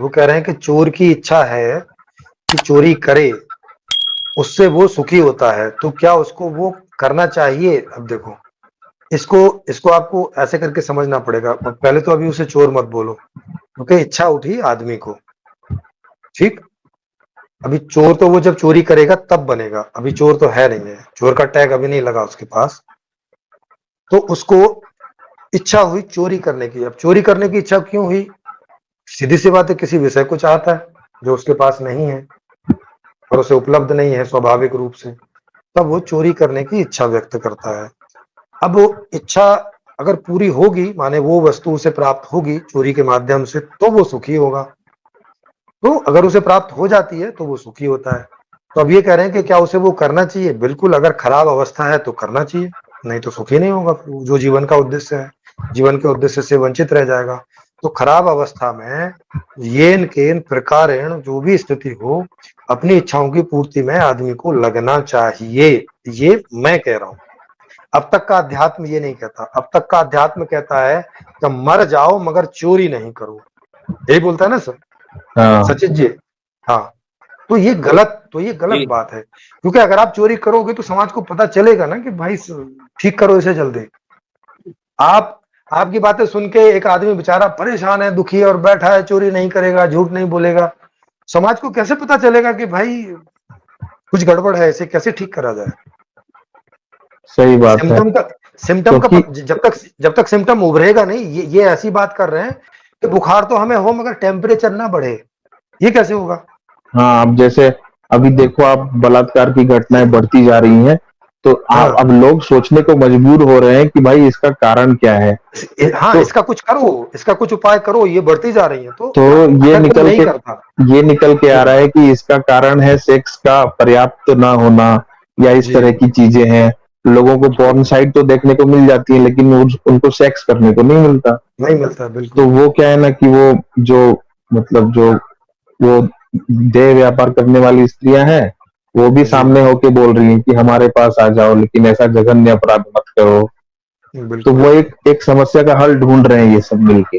वो कह रहे हैं कि चोर की इच्छा है कि चोरी करे, उससे वो सुखी होता है, तो क्या उसको वो करना चाहिए? अब देखो, इसको इसको आपको ऐसे करके समझना पड़ेगा। पहले तो अभी उसे चोर मत बोलो, क्योंकि इच्छा उठी आदमी को, ठीक। अभी चोर तो वो जब चोरी करेगा तब बनेगा, अभी चोर तो है नहीं है, चोर का टैग अभी नहीं लगा उसके पास। तो उसको इच्छा हुई चोरी करने की। अब चोरी करने की इच्छा क्यों हुई? सीधी सी बात है, किसी विषय को चाहता है जो उसके पास नहीं है और उसे उपलब्ध नहीं है स्वाभाविक रूप से, तब वो चोरी करने की इच्छा व्यक्त करता है। अब वो इच्छा अगर पूरी होगी, माने वो वस्तु उसे प्राप्त होगी चोरी के माध्यम से, तो वो सुखी होगा। तो अगर उसे प्राप्त हो जाती है तो वो सुखी होता है। तो अब ये कह रहे हैं कि क्या उसे वो करना चाहिए? बिल्कुल, अगर खराब अवस्था है तो करना चाहिए, नहीं तो सुखी नहीं होगा, जो जीवन का उद्देश्य है, जीवन के उद्देश्य से वंचित रह जाएगा। तो खराब अवस्था में येन केन प्रकारेण जो भी स्थिति हो, अपनी इच्छाओं की पूर्ति में आदमी को लगना चाहिए। ये मैं कह रहा हूं, अब तक का अध्यात्म ये नहीं कहता। अब तक का अध्यात्म कहता है कि मर जाओ मगर चोरी नहीं करो, यही बोलता है ना सर, हाँ सचित जी। हाँ, तो ये गलत जी बात है, क्योंकि अगर आप चोरी करोगे तो समाज को पता चलेगा ना कि भाई ठीक करो इसे जल्दी। आप आपकी बातें सुन के एक आदमी बेचारा परेशान है, दुखी है और बैठा है, चोरी नहीं करेगा, झूठ नहीं बोलेगा, समाज को कैसे पता चलेगा कि भाई कुछ गड़बड़ है, इसे कैसे ठीक करा जाए? सही बात है। सिम्टम का क्योंकि जब तक सिम्टम उभरेगा नहीं, ये ऐसी बात कर रहे हैं कि बुखार तो हमें हो मगर टेम्परेचर ना बढ़े, ये कैसे होगा? हाँ, अब जैसे अभी देखो आप, बलात्कार की घटनाएं बढ़ती जा रही हैं, तो हाँ, अब लोग सोचने को मजबूर हो रहे हैं कि भाई इसका कारण क्या है। हाँ, तो इसका कुछ करो, इसका कुछ उपाय करो, ये बढ़ती जा रही है। तो तो ये अगर कोई निकल नहीं के करता। ये निकल के आ जी, रहा है कि इसका कारण है सेक्स का पर्याप्त ना होना, या इस जी, तरह की चीजें हैं। लोगों को जी, पॉर्न साइट तो देखने को मिल जाती है, लेकिन उनको सेक्स करने को नहीं मिलता। नहीं मिलता तो बिल्कुल। वो क्या है ना कि वो जो मतलब जो वो देह व्यापार करने वाली स्त्रियां हैं, वो भी जी, सामने होके बोल रही हैं कि हमारे पास आ जाओ, लेकिन ऐसा जघन्य अपराध मत करो। तो बिल्कुल। वो एक समस्या का हल ढूंढ रहे हैं ये सब मिलके।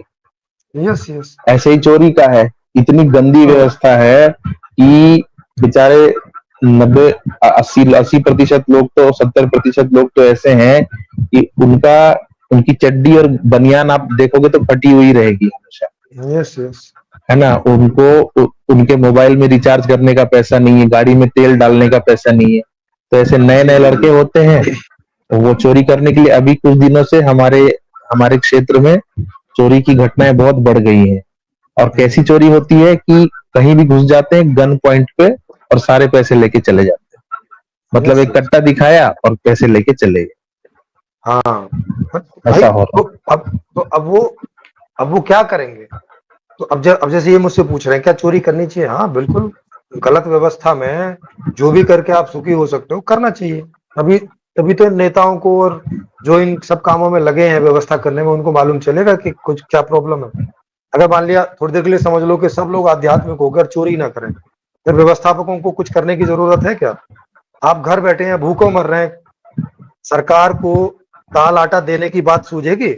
Yes, yes. ऐसे ही चोरी का है, इतनी गंदी हाँ, व्यवस्था है कि बेचारे 90 80 80% लोग तो 70% लोग तो ऐसे हैं कि उनकी चड्डी और बनियान आप देखोगे तो फटी हुई रहेगी हमेशा, यस, यस। है ना। उनके मोबाइल में रिचार्ज करने का पैसा नहीं है, गाड़ी में तेल डालने का पैसा नहीं है। तो ऐसे नए जी, नए जी, लड़के जी। होते हैं, तो वो चोरी करने के लिए, अभी कुछ दिनों से हमारे हमारे क्षेत्र में चोरी की घटनाएं बहुत बढ़ गई हैं। और कैसी चोरी होती है कि कहीं भी घुस जाते हैं गन पॉइंट पे और सारे पैसे लेके चले जाते हैं। मतलब यस, एक यस। कट्टा दिखाया और पैसे लेके चले गए। हाँ, भाई ऐसा हो तो रहा अब वो क्या करेंगे? तो अब जैसे ये मुझसे पूछ रहे हैं क्या चोरी करनी चाहिए? हाँ बिल्कुल, गलत व्यवस्था में जो भी करके आप सुखी हो सकते हो करना चाहिए। तभी तभी तो नेताओं को और जो इन सब कामों में लगे हैं व्यवस्था करने में, उनको मालूम चलेगा कि कुछ क्या प्रॉब्लम है। अगर मान लिया थोड़ी देर के लिए समझ लो कि सब लोग आध्यात्मिक होकर चोरी ना करें, फिर व्यवस्थापकों को कुछ करने की जरूरत है क्या? आप घर बैठे हैं, भूखों मर रहे हैं, सरकार को दाल आटा देने की बात सूझेगी?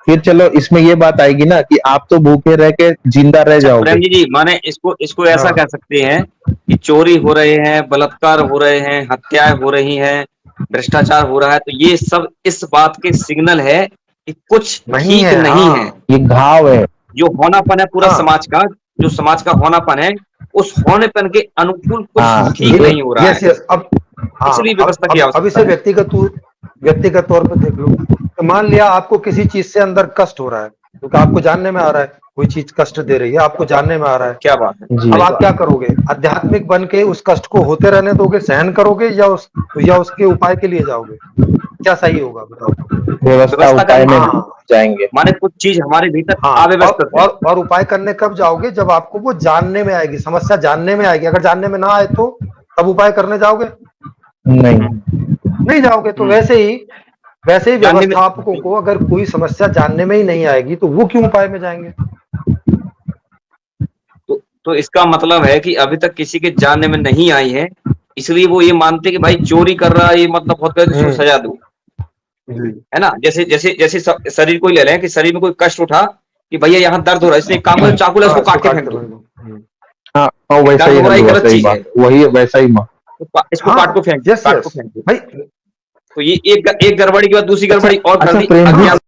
फिर चलो इसमें ये बात आएगी ना कि आप तो भूखे रह के जिंदा रह अच्छा जाओगे। प्रेम जी माने इसको इसको ऐसा हाँ, कह सकते हैं कि चोरी हो रहे हैं, बलात्कार हो रहे हैं, हत्याएं हो रही हैं, भ्रष्टाचार हो रहा है, तो ये सब इस बात के सिग्नल है कि कुछ नहीं ठीक है। नहीं है। हाँ, ये घाव है। जो होनापन है पूरा हाँ, समाज का, जो समाज का होनापन है, उस होनेपन के अनुकूल कुछ हाँ ठीक नहीं हो रहा है, यस, यस। अब हाँ, इसलिए व्यवस्था की अब आवश्यकता इसे है। व्यक्तिगत तौर पे देख लो। तो मान लिया आपको किसी चीज से अंदर कष्ट हो रहा है, क्योंकि आपको जानने में आ रहा है कोई चीज कष्ट दे रही है, आपको जानने में आ रहा है। क्या बात है, जी। अब सही आप बात क्या है। करोगे? आध्यात्मिक बन के उस कष्ट को होते रहने दोगे, सहन करोगे, या उसके उपाय के लिए जाओगे? क्या सही होगा बताओ? व्यवस्था व्यवस्था उपाय करनी में चाहिए, हाँ, जाएंगे। माने कुछ चीज हमारे भीतर हाँ। अव्यवस्थित है। और उपाय करने कब जाओगे? जब आपको वो जानने में आएगी, समस्या जानने में आएगी। अगर जानने में ना आए तो तब उपाय करने जाओगे? नहीं। नहीं जाओगे। तो हम्म, वैसे ही जानने में व्यवस्थापकों को अगर कोई समस्या जानने में ही नहीं आएगी तो वो क्यों उपाय में जाएंगे? तो इसका मतलब है कि अभी तक किसी के जानने में नहीं आई है, इसलिए वो ये मानते कि भाई चोरी कर रहा है ये मतलब बहुत गलत, इसको हम्म। सजा दो, जी, है ना। जैसे जैसे जैसे शरीर को ही ले लें कि शरीर में कोई कष्ट उठा कि भैया यहाँ दर्द हो रहा है, इसने एक काम करो, चाकू ले उसको काट के फेंक दो। हाँ हाँ, वैसा दर्द ही हो रहा है, हल हुआ, गलत सही चीज है, बात, वही वैसा ही माँ। इसको हाँ, काट को फेंक दो, यस काट को यस फेंक दो। भाई। तो ये एक गड़बड़ी के बाद दूसरी अच्छा गड़बड़ी और कर अच्छा दी, प्रेम जी, अज्ञान